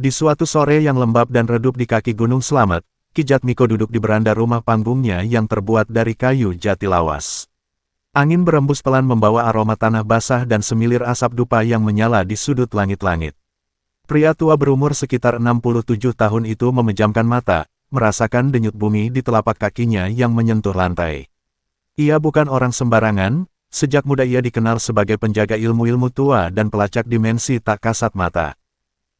Di suatu sore yang lembab dan redup di kaki Gunung Slamet, Ki Jatmiko duduk di beranda rumah panggungnya yang terbuat dari kayu jati lawas. Angin berembus pelan membawa aroma tanah basah dan semilir asap dupa yang menyala di sudut langit-langit. Pria tua berumur sekitar 67 tahun itu memejamkan mata, merasakan denyut bumi di telapak kakinya yang menyentuh lantai. Ia bukan orang sembarangan, sejak muda ia dikenal sebagai penjaga ilmu-ilmu tua dan pelacak dimensi tak kasat mata.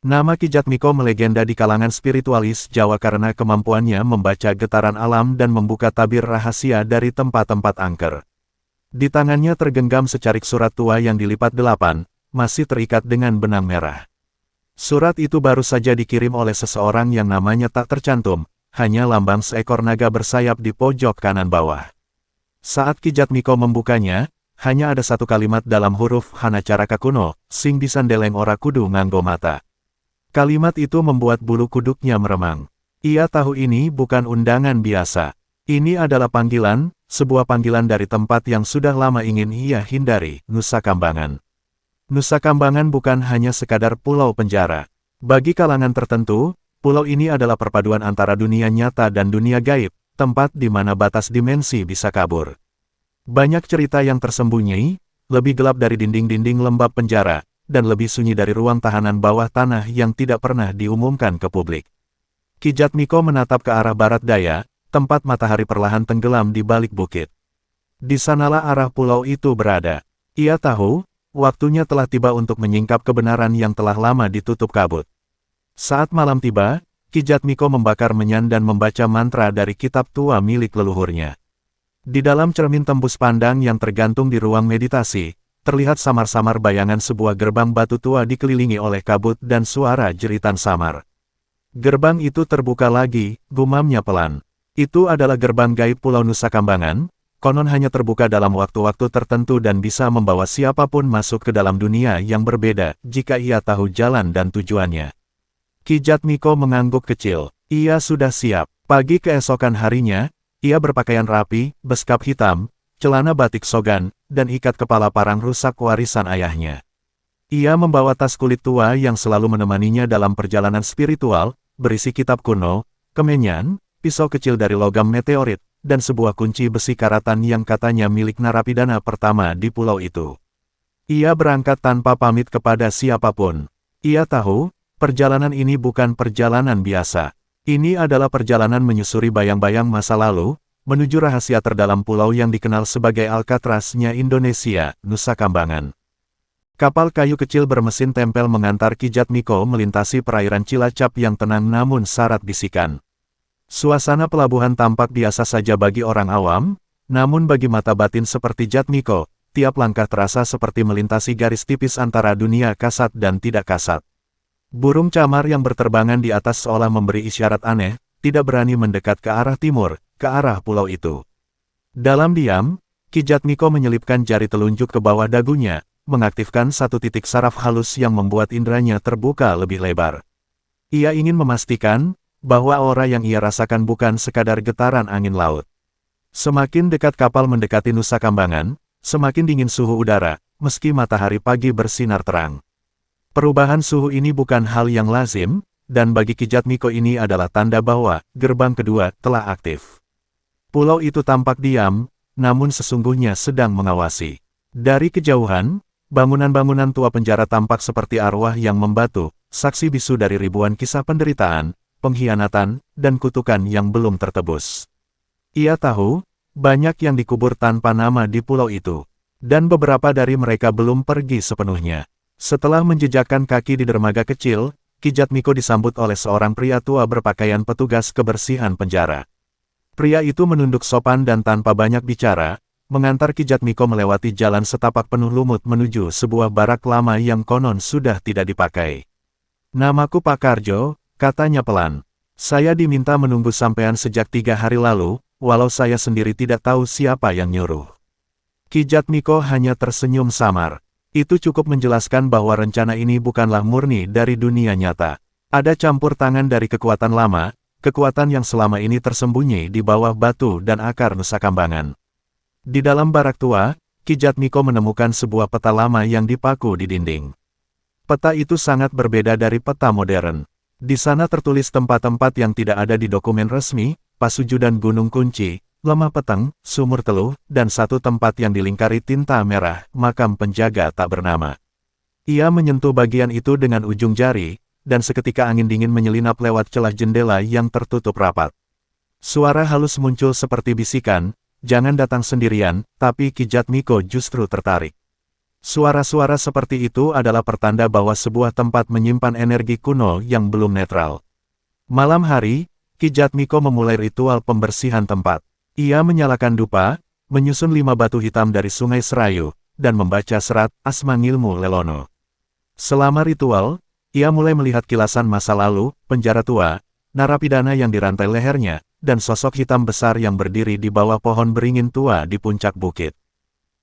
Nama Ki Jatmiko melegenda di kalangan spiritualis Jawa karena kemampuannya membaca getaran alam dan membuka tabir rahasia dari tempat-tempat angker. Di tangannya tergenggam secarik surat tua yang dilipat 8, masih terikat dengan benang merah. Surat itu baru saja dikirim oleh seseorang yang namanya tak tercantum, hanya lambang seekor naga bersayap di pojok kanan bawah. Saat Ki Jatmiko membukanya, hanya ada satu kalimat dalam huruf Hanacaraka kuno, sing bisandeleng ora kudu nganggo mata. Kalimat itu membuat bulu kuduknya meremang. Ia tahu ini bukan undangan biasa. Ini adalah panggilan, sebuah panggilan dari tempat yang sudah lama ingin ia hindari, Nusa Kambangan. Nusa Kambangan bukan hanya sekadar pulau penjara. Bagi kalangan tertentu, pulau ini adalah perpaduan antara dunia nyata dan dunia gaib, tempat di mana batas dimensi bisa kabur. Banyak cerita yang tersembunyi, lebih gelap dari dinding-dinding lembab penjara, dan lebih sunyi dari ruang tahanan bawah tanah yang tidak pernah diumumkan ke publik. Ki Jatmiko menatap ke arah barat daya, tempat matahari perlahan tenggelam di balik bukit. Di sanalah arah pulau itu berada. Ia tahu, waktunya telah tiba untuk menyingkap kebenaran yang telah lama ditutup kabut. Saat malam tiba, Ki Jatmiko membakar menyan dan membaca mantra dari kitab tua milik leluhurnya. Di dalam cermin tembus pandang yang tergantung di ruang meditasi, terlihat samar-samar bayangan sebuah gerbang batu tua dikelilingi oleh kabut dan suara jeritan samar. Gerbang itu terbuka lagi, gumamnya pelan. Itu adalah gerbang gaib Pulau Nusa Kambangan, konon hanya terbuka dalam waktu-waktu tertentu dan bisa membawa siapapun masuk ke dalam dunia yang berbeda, jika ia tahu jalan dan tujuannya. Ki Jatmiko mengangguk kecil. Ia sudah siap. Pagi keesokan harinya, ia berpakaian rapi, beskap hitam, celana batik sogan, dan ikat kepala parang rusak warisan ayahnya. Ia membawa tas kulit tua yang selalu menemaninya dalam perjalanan spiritual, berisi kitab kuno, kemenyan, pisau kecil dari logam meteorit, dan sebuah kunci besi karatan yang katanya milik narapidana pertama di pulau itu. Ia berangkat tanpa pamit kepada siapapun. Ia tahu, perjalanan ini bukan perjalanan biasa. Ini adalah perjalanan menyusuri bayang-bayang masa lalu, menuju rahasia terdalam pulau yang dikenal sebagai Alcatraz-nya Indonesia, Nusa Kambangan. Kapal kayu kecil bermesin tempel mengantar Ki Jatmiko melintasi perairan Cilacap yang tenang namun syarat bisikan. Suasana pelabuhan tampak biasa saja bagi orang awam, namun bagi mata batin seperti Jatmiko, tiap langkah terasa seperti melintasi garis tipis antara dunia kasat dan tidak kasat. Burung camar yang berterbangan di atas seolah memberi isyarat aneh, tidak berani mendekat ke arah timur, ke arah pulau itu. Dalam diam, Ki Jatmiko menyelipkan jari telunjuk ke bawah dagunya, mengaktifkan satu titik saraf halus yang membuat inderanya terbuka lebih lebar. Ia ingin memastikan bahwa aura yang ia rasakan bukan sekadar getaran angin laut. Semakin dekat kapal mendekati Nusa Kambangan, semakin dingin suhu udara, meski matahari pagi bersinar terang. Perubahan suhu ini bukan hal yang lazim, dan bagi Ki Jatmiko ini adalah tanda bahwa gerbang kedua telah aktif. Pulau itu tampak diam, namun sesungguhnya sedang mengawasi. Dari kejauhan, bangunan-bangunan tua penjara tampak seperti arwah yang membatu, saksi bisu dari ribuan kisah penderitaan, pengkhianatan, dan kutukan yang belum tertebus. Ia tahu, banyak yang dikubur tanpa nama di pulau itu, dan beberapa dari mereka belum pergi sepenuhnya. Setelah menjejakkan kaki di dermaga kecil, Ki Jatmiko disambut oleh seorang pria tua berpakaian petugas kebersihan penjara. Pria itu menunduk sopan dan tanpa banyak bicara, mengantar Ki Jatmiko melewati jalan setapak penuh lumut menuju sebuah barak lama yang konon sudah tidak dipakai. "Namaku Pak Karjo," katanya pelan. "Saya diminta menunggu sampean sejak 3 hari lalu, walau saya sendiri tidak tahu siapa yang nyuruh." Ki Jatmiko hanya tersenyum samar. Itu cukup menjelaskan bahwa rencana ini bukanlah murni dari dunia nyata. Ada campur tangan dari kekuatan lama, kekuatan yang selama ini tersembunyi di bawah batu dan akar Nusa Kambangan. Di dalam barak tua, Ki Jatmiko menemukan sebuah peta lama yang dipaku di dinding. Peta itu sangat berbeda dari peta modern. Di sana tertulis tempat-tempat yang tidak ada di dokumen resmi, pasujudan gunung kunci, lemah peteng, sumur teluh, dan satu tempat yang dilingkari tinta merah, makam penjaga tak bernama. Ia menyentuh bagian itu dengan ujung jari, dan seketika angin dingin menyelinap lewat celah jendela yang tertutup rapat. Suara halus muncul seperti bisikan, "Jangan datang sendirian," tapi Ki Jatmiko justru tertarik. Suara-suara seperti itu adalah pertanda bahwa sebuah tempat menyimpan energi kuno yang belum netral. Malam hari, Ki Jatmiko memulai ritual pembersihan tempat. Ia menyalakan dupa, menyusun 5 batu hitam dari Sungai Serayu, dan membaca serat Asma Ngilmu Lelono. Selama ritual, ia mulai melihat kilasan masa lalu, penjara tua, narapidana yang dirantai lehernya, dan sosok hitam besar yang berdiri di bawah pohon beringin tua di puncak bukit.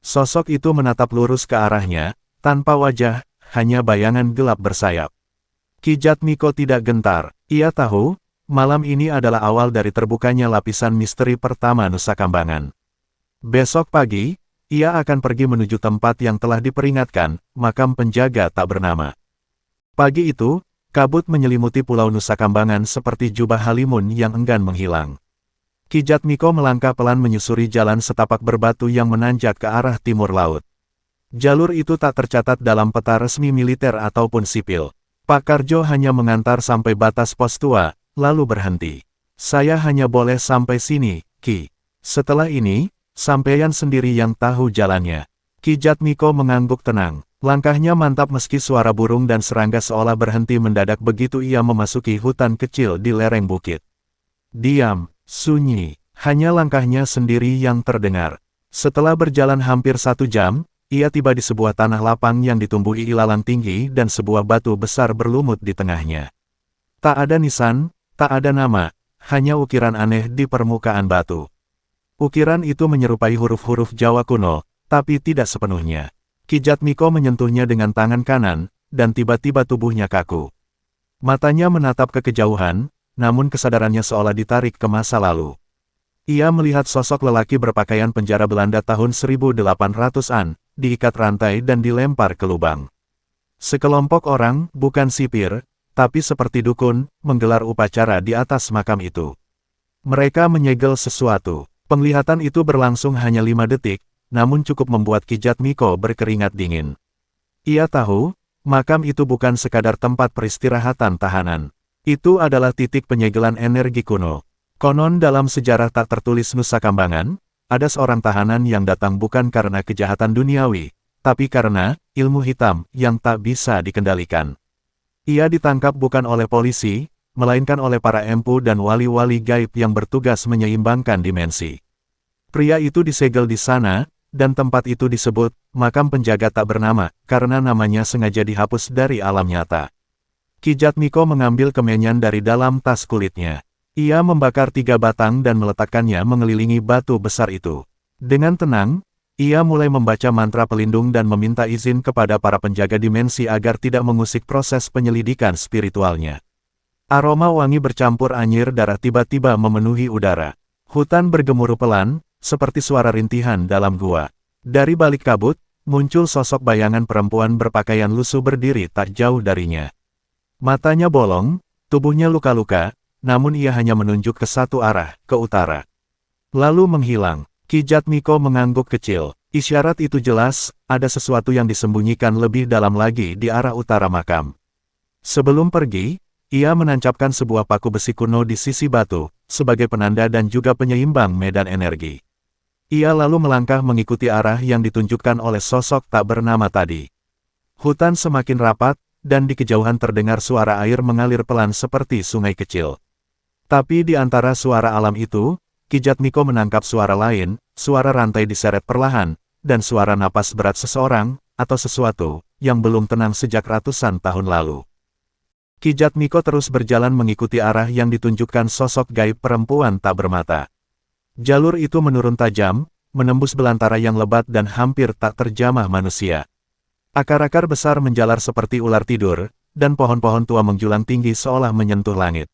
Sosok itu menatap lurus ke arahnya, tanpa wajah, hanya bayangan gelap bersayap. Ki Jatmiko tidak gentar, ia tahu, malam ini adalah awal dari terbukanya lapisan misteri pertama Nusa Kambangan. Besok pagi, ia akan pergi menuju tempat yang telah diperingatkan, makam penjaga tak bernama. Pagi itu, kabut menyelimuti pulau Nusa Kambangan seperti jubah halimun yang enggan menghilang. Ki Jatmiko melangkah pelan menyusuri jalan setapak berbatu yang menanjak ke arah timur laut. Jalur itu tak tercatat dalam peta resmi militer ataupun sipil. Pak Karjo hanya mengantar sampai batas pos tua, lalu berhenti. "Saya hanya boleh sampai sini, Ki. Setelah ini, sampeyan sendiri yang tahu jalannya." Ki Jatmiko mengangguk tenang. Langkahnya mantap meski suara burung dan serangga seolah berhenti mendadak begitu ia memasuki hutan kecil di lereng bukit. Diam. Sunyi, hanya langkahnya sendiri yang terdengar. Setelah berjalan hampir 1 jam, ia tiba di sebuah tanah lapang yang ditumbuhi ilalang tinggi dan sebuah batu besar berlumut di tengahnya. Tak ada nisan, tak ada nama, hanya ukiran aneh di permukaan batu. Ukiran itu menyerupai huruf-huruf Jawa kuno, tapi tidak sepenuhnya. Ki Jatmiko menyentuhnya dengan tangan kanan, dan tiba-tiba tubuhnya kaku. Matanya menatap ke kejauhan, namun kesadarannya seolah ditarik ke masa lalu. Ia melihat sosok lelaki berpakaian penjara Belanda tahun 1800-an, diikat rantai dan dilempar ke lubang. Sekelompok orang, bukan sipir, tapi seperti dukun, menggelar upacara di atas makam itu. Mereka menyegel sesuatu. Penglihatan itu berlangsung hanya 5 detik, namun cukup membuat Ki Jatmiko berkeringat dingin. Ia tahu, makam itu bukan sekadar tempat peristirahatan tahanan. Itu adalah titik penyegelan energi kuno. Konon dalam sejarah tak tertulis Nusa Kambangan, ada seorang tahanan yang datang bukan karena kejahatan duniawi, tapi karena ilmu hitam yang tak bisa dikendalikan. Ia ditangkap bukan oleh polisi, melainkan oleh para empu dan wali-wali gaib yang bertugas menyeimbangkan dimensi. Pria itu disegel di sana, dan tempat itu disebut makam penjaga tak bernama, karena namanya sengaja dihapus dari alam nyata. Ki Jatmiko mengambil kemenyan dari dalam tas kulitnya. Ia membakar 3 batang dan meletakkannya mengelilingi batu besar itu. Dengan tenang, ia mulai membaca mantra pelindung dan meminta izin kepada para penjaga dimensi agar tidak mengusik proses penyelidikan spiritualnya. Aroma wangi bercampur anyir darah tiba-tiba memenuhi udara. Hutan bergemuruh pelan, seperti suara rintihan dalam gua. Dari balik kabut, muncul sosok bayangan perempuan berpakaian lusuh berdiri tak jauh darinya. Matanya bolong, tubuhnya luka-luka, namun ia hanya menunjuk ke satu arah, ke utara. Lalu menghilang. Ki Jatmiko mengangguk kecil. Isyarat itu jelas, ada sesuatu yang disembunyikan lebih dalam lagi di arah utara makam. Sebelum pergi, ia menancapkan sebuah paku besi kuno di sisi batu, sebagai penanda dan juga penyeimbang medan energi. Ia lalu melangkah mengikuti arah yang ditunjukkan oleh sosok tak bernama tadi. Hutan semakin rapat, dan di kejauhan terdengar suara air mengalir pelan seperti sungai kecil. Tapi di antara suara alam itu, Ki Jatmiko menangkap suara lain, suara rantai diseret perlahan, dan suara napas berat seseorang, atau sesuatu, yang belum tenang sejak ratusan tahun lalu. Ki Jatmiko terus berjalan mengikuti arah yang ditunjukkan sosok gaib perempuan tak bermata. Jalur itu menurun tajam, menembus belantara yang lebat dan hampir tak terjamah manusia. Akar-akar besar menjalar seperti ular tidur, dan pohon-pohon tua menjulang tinggi seolah menyentuh langit.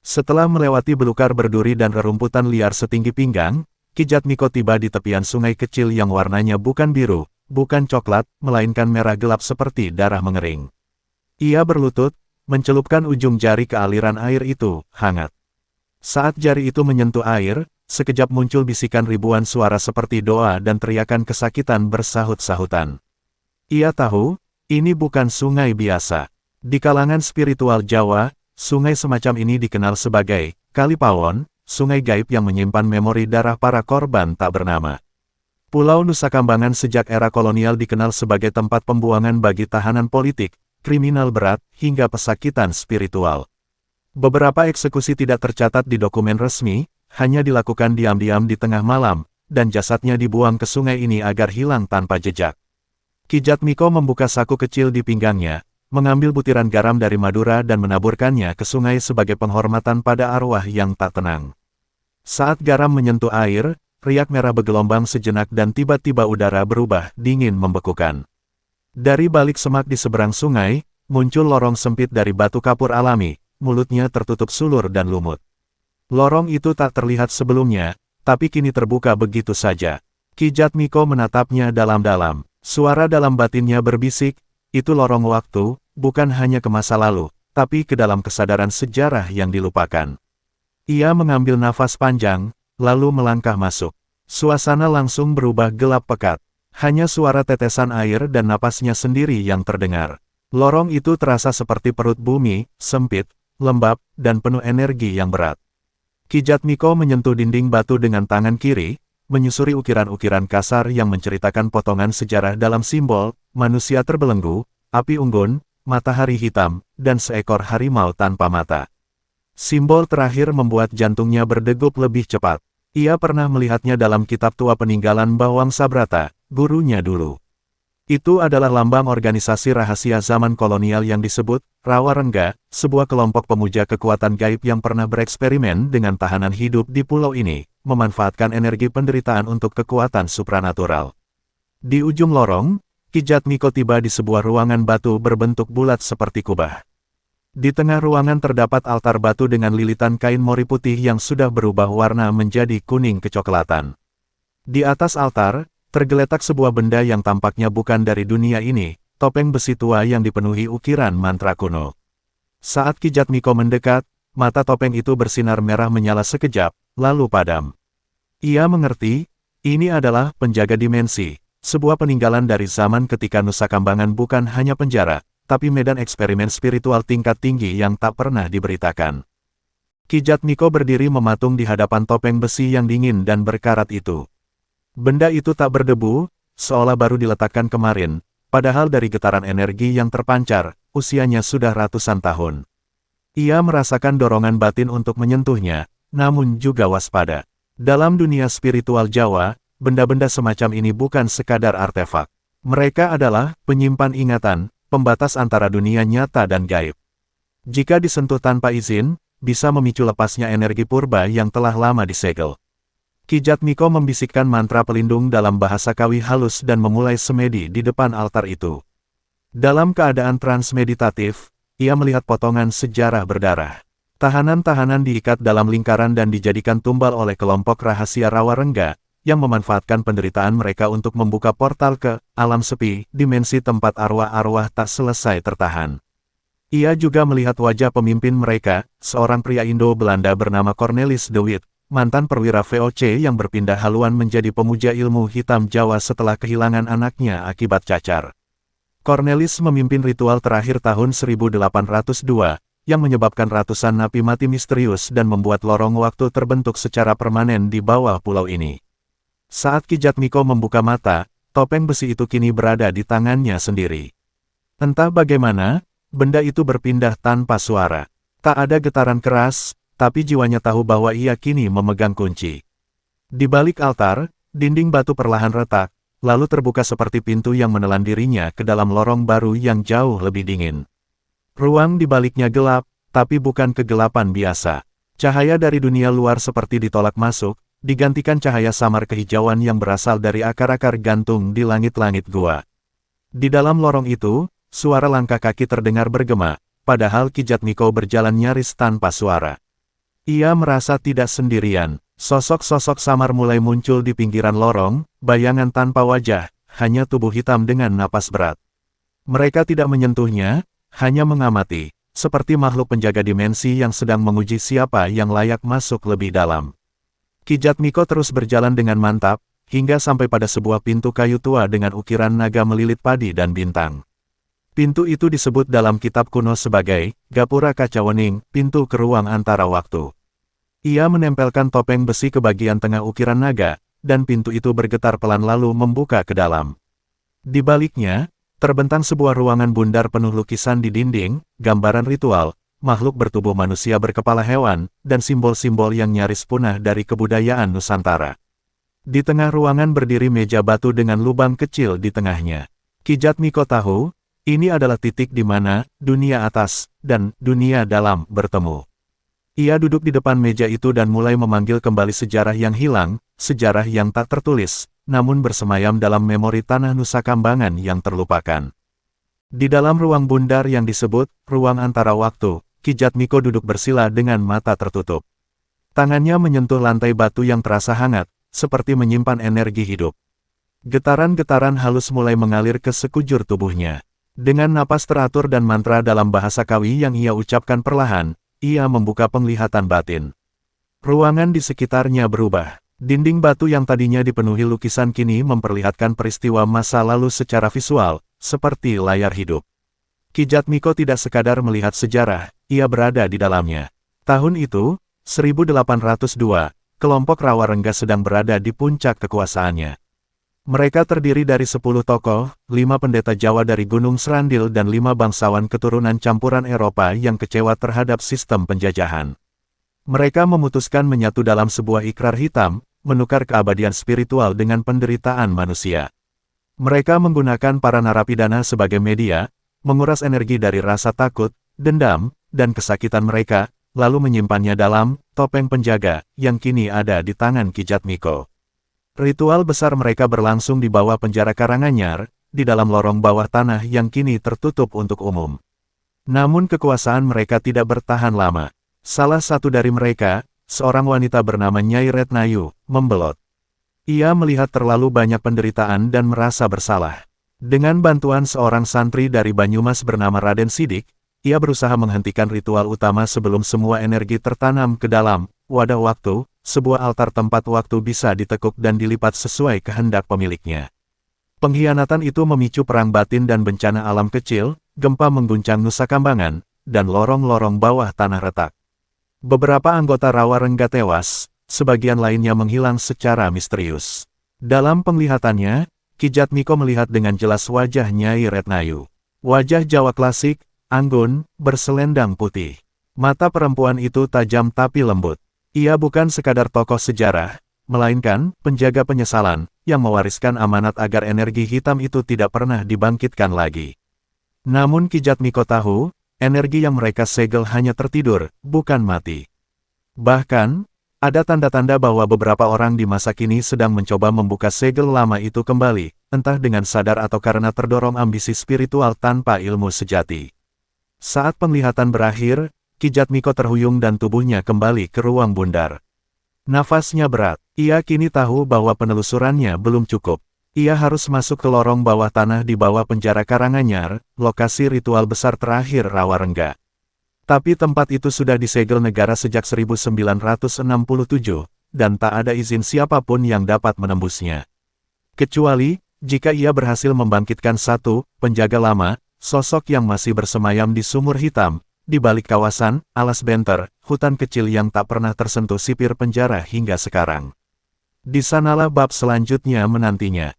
Setelah melewati belukar berduri dan rerumputan liar setinggi pinggang, Ki Jatmiko tiba di tepian sungai kecil yang warnanya bukan biru, bukan coklat, melainkan merah gelap seperti darah mengering. Ia berlutut, mencelupkan ujung jari ke aliran air itu, hangat. Saat jari itu menyentuh air, sekejap muncul bisikan ribuan suara seperti doa dan teriakan kesakitan bersahut-sahutan. Ia tahu, ini bukan sungai biasa. Di kalangan spiritual Jawa, sungai semacam ini dikenal sebagai Kali Pawon, sungai gaib yang menyimpan memori darah para korban tak bernama. Pulau Nusa Kambangan sejak era kolonial dikenal sebagai tempat pembuangan bagi tahanan politik, kriminal berat, hingga pesakitan spiritual. Beberapa eksekusi tidak tercatat di dokumen resmi, hanya dilakukan diam-diam di tengah malam, dan jasadnya dibuang ke sungai ini agar hilang tanpa jejak. Ki Jatmiko membuka saku kecil di pinggangnya, mengambil butiran garam dari Madura dan menaburkannya ke sungai sebagai penghormatan pada arwah yang tak tenang. Saat garam menyentuh air, riak merah bergelombang sejenak dan tiba-tiba udara berubah dingin membekukan. Dari balik semak di seberang sungai, muncul lorong sempit dari batu kapur alami, mulutnya tertutup sulur dan lumut. Lorong itu tak terlihat sebelumnya, tapi kini terbuka begitu saja. Ki Jatmiko menatapnya dalam-dalam. Suara dalam batinnya berbisik, itu lorong waktu, bukan hanya ke masa lalu, tapi ke dalam kesadaran sejarah yang dilupakan. Ia mengambil nafas panjang, lalu melangkah masuk. Suasana langsung berubah gelap pekat. Hanya suara tetesan air dan napasnya sendiri yang terdengar. Lorong itu terasa seperti perut bumi, sempit, lembab, dan penuh energi yang berat. Ki Jatmiko menyentuh dinding batu dengan tangan kiri, menyusuri ukiran-ukiran kasar yang menceritakan potongan sejarah dalam simbol, manusia terbelenggu, api unggun, matahari hitam, dan seekor harimau tanpa mata. Simbol terakhir membuat jantungnya berdegup lebih cepat. Ia pernah melihatnya dalam kitab tua peninggalan Bawang Sabrata, gurunya dulu. Itu adalah lambang organisasi rahasia zaman kolonial yang disebut Rawa Rengga, sebuah kelompok pemuja kekuatan gaib yang pernah bereksperimen dengan tahanan hidup di pulau ini, memanfaatkan energi penderitaan untuk kekuatan supranatural. Di ujung lorong, Ki Jatmiko tiba di sebuah ruangan batu berbentuk bulat seperti kubah. Di tengah ruangan terdapat altar batu dengan lilitan kain mori putih yang sudah berubah warna menjadi kuning kecoklatan. Di atas altar, tergeletak sebuah benda yang tampaknya bukan dari dunia ini, topeng besi tua yang dipenuhi ukiran mantra kuno. Saat Ki Jatmiko mendekat, mata topeng itu bersinar merah menyala sekejap, lalu padam. Ia mengerti, ini adalah penjaga dimensi, sebuah peninggalan dari zaman ketika Nusa Kambangan bukan hanya penjara, tapi medan eksperimen spiritual tingkat tinggi yang tak pernah diberitakan. Ki Jatmiko berdiri mematung di hadapan topeng besi yang dingin dan berkarat itu. Benda itu tak berdebu, seolah baru diletakkan kemarin, padahal dari getaran energi yang terpancar, usianya sudah ratusan tahun. Ia merasakan dorongan batin untuk menyentuhnya, namun juga waspada. Dalam dunia spiritual Jawa, benda-benda semacam ini bukan sekadar artefak. Mereka adalah penyimpan ingatan, pembatas antara dunia nyata dan gaib. Jika disentuh tanpa izin, bisa memicu lepasnya energi purba yang telah lama disegel. Ki Jatmiko membisikkan mantra pelindung dalam bahasa Kawi halus dan memulai semedi di depan altar itu. Dalam keadaan transmeditatif, ia melihat potongan sejarah berdarah. Tahanan-tahanan diikat dalam lingkaran dan dijadikan tumbal oleh kelompok rahasia Rawa Rengga, yang memanfaatkan penderitaan mereka untuk membuka portal ke alam sepi, dimensi tempat arwah-arwah tak selesai tertahan. Ia juga melihat wajah pemimpin mereka, seorang pria Indo-Belanda bernama Cornelis de Witt, mantan perwira VOC yang berpindah haluan menjadi pemuja ilmu hitam Jawa setelah kehilangan anaknya akibat cacar. Cornelis memimpin ritual terakhir tahun 1802, yang menyebabkan ratusan napi mati misterius dan membuat lorong waktu terbentuk secara permanen di bawah pulau ini. Saat Ki Jatmiko membuka mata, topeng besi itu kini berada di tangannya sendiri. Entah bagaimana, benda itu berpindah tanpa suara. Tak ada getaran keras, tapi jiwanya tahu bahwa ia kini memegang kunci. Di balik altar, dinding batu perlahan retak, lalu terbuka seperti pintu yang menelan dirinya ke dalam lorong baru yang jauh lebih dingin. Ruang di baliknya gelap, tapi bukan kegelapan biasa. Cahaya dari dunia luar seperti ditolak masuk, digantikan cahaya samar kehijauan yang berasal dari akar-akar gantung di langit-langit gua. Di dalam lorong itu, suara langkah kaki terdengar bergema, padahal Ki Jatmiko berjalan nyaris tanpa suara. Ia merasa tidak sendirian. Sosok-sosok samar mulai muncul di pinggiran lorong, bayangan tanpa wajah, hanya tubuh hitam dengan napas berat. Mereka tidak menyentuhnya, hanya mengamati. seperti makhluk penjaga dimensi yang sedang menguji siapa yang layak masuk lebih dalam. Kijat Miko terus berjalan dengan mantap, hingga sampai pada sebuah pintu kayu tua dengan ukiran naga melilit padi dan bintang. Pintu itu disebut dalam kitab kuno sebagai Gapura Kacawening, pintu ke ruang antara waktu. Ia menempelkan topeng besi ke bagian tengah ukiran naga, dan pintu itu bergetar pelan lalu membuka ke dalam. Di baliknya, terbentang sebuah ruangan bundar penuh lukisan di dinding, gambaran ritual, makhluk bertubuh manusia berkepala hewan, dan simbol-simbol yang nyaris punah dari kebudayaan Nusantara. Di tengah ruangan berdiri meja batu dengan lubang kecil di tengahnya. Kijat Miko tahu, ini adalah titik di mana dunia atas dan dunia dalam bertemu. Ia duduk di depan meja itu dan mulai memanggil kembali sejarah yang hilang, sejarah yang tak tertulis, namun bersemayam dalam memori tanah Nusa Kambangan yang terlupakan. Di dalam ruang bundar yang disebut ruang antara waktu, Kijat Miko duduk bersila dengan mata tertutup. Tangannya menyentuh lantai batu yang terasa hangat, seperti menyimpan energi hidup. Getaran-getaran halus mulai mengalir ke sekujur tubuhnya. Dengan napas teratur dan mantra dalam bahasa Kawi yang ia ucapkan perlahan, ia membuka penglihatan batin. Ruangan di sekitarnya berubah. Dinding batu yang tadinya dipenuhi lukisan kini memperlihatkan peristiwa masa lalu secara visual, seperti layar hidup. Kijat Miko tidak sekadar melihat sejarah, ia berada di dalamnya. Tahun itu, 1802, kelompok Rawa Rengga sedang berada di puncak kekuasaannya. Mereka terdiri dari 10 tokoh, 5 pendeta Jawa dari Gunung Serandil dan 5 bangsawan keturunan campuran Eropa yang kecewa terhadap sistem penjajahan. Mereka memutuskan menyatu dalam sebuah ikrar hitam, menukar keabadian spiritual dengan penderitaan manusia. Mereka menggunakan para narapidana sebagai media, menguras energi dari rasa takut, dendam, dan kesakitan mereka, lalu menyimpannya dalam topeng penjaga yang kini ada di tangan Kijat Miko. Ritual besar mereka berlangsung di bawah penjara Karanganyar, di dalam lorong bawah tanah yang kini tertutup untuk umum. Namun kekuasaan mereka tidak bertahan lama. Salah satu dari mereka, seorang wanita bernama Nyai Retnayu, membelot. Ia melihat terlalu banyak penderitaan dan merasa bersalah. Dengan bantuan seorang santri dari Banyumas bernama Raden Sidik, ia berusaha menghentikan ritual utama sebelum semua energi tertanam ke dalam wadah waktu, sebuah altar tempat waktu bisa ditekuk dan dilipat sesuai kehendak pemiliknya. Pengkhianatan itu memicu perang batin dan bencana alam kecil, gempa mengguncang Nusa Kambangan, dan lorong-lorong bawah tanah retak. Beberapa anggota Rawa Rengga tewas, sebagian lainnya menghilang secara misterius. Dalam penglihatannya, Kijat Miko melihat dengan jelas wajah Nyai Retnayu. Wajah Jawa klasik, anggun, berselendang putih. Mata perempuan itu tajam tapi lembut. Ia bukan sekadar tokoh sejarah, melainkan penjaga penyesalan, yang mewariskan amanat agar energi hitam itu tidak pernah dibangkitkan lagi. Namun Kijat Miko tahu, energi yang mereka segel hanya tertidur, bukan mati. Bahkan, ada tanda-tanda bahwa beberapa orang di masa kini sedang mencoba membuka segel lama itu kembali, entah dengan sadar atau karena terdorong ambisi spiritual tanpa ilmu sejati. Saat penglihatan berakhir, Kijat Miko terhuyung dan tubuhnya kembali ke ruang bundar. Nafasnya berat. Ia kini tahu bahwa penelusurannya belum cukup. Ia harus masuk ke lorong bawah tanah di bawah penjara Karanganyar, lokasi ritual besar terakhir Rawa Rengga. Tapi tempat itu sudah disegel negara sejak 1967, dan tak ada izin siapapun yang dapat menembusnya. Kecuali, jika ia berhasil membangkitkan satu penjaga lama, sosok yang masih bersemayam di sumur hitam, di balik kawasan alas benter, hutan kecil yang tak pernah tersentuh sipir penjara hingga sekarang. Di sanalah bab selanjutnya menantinya.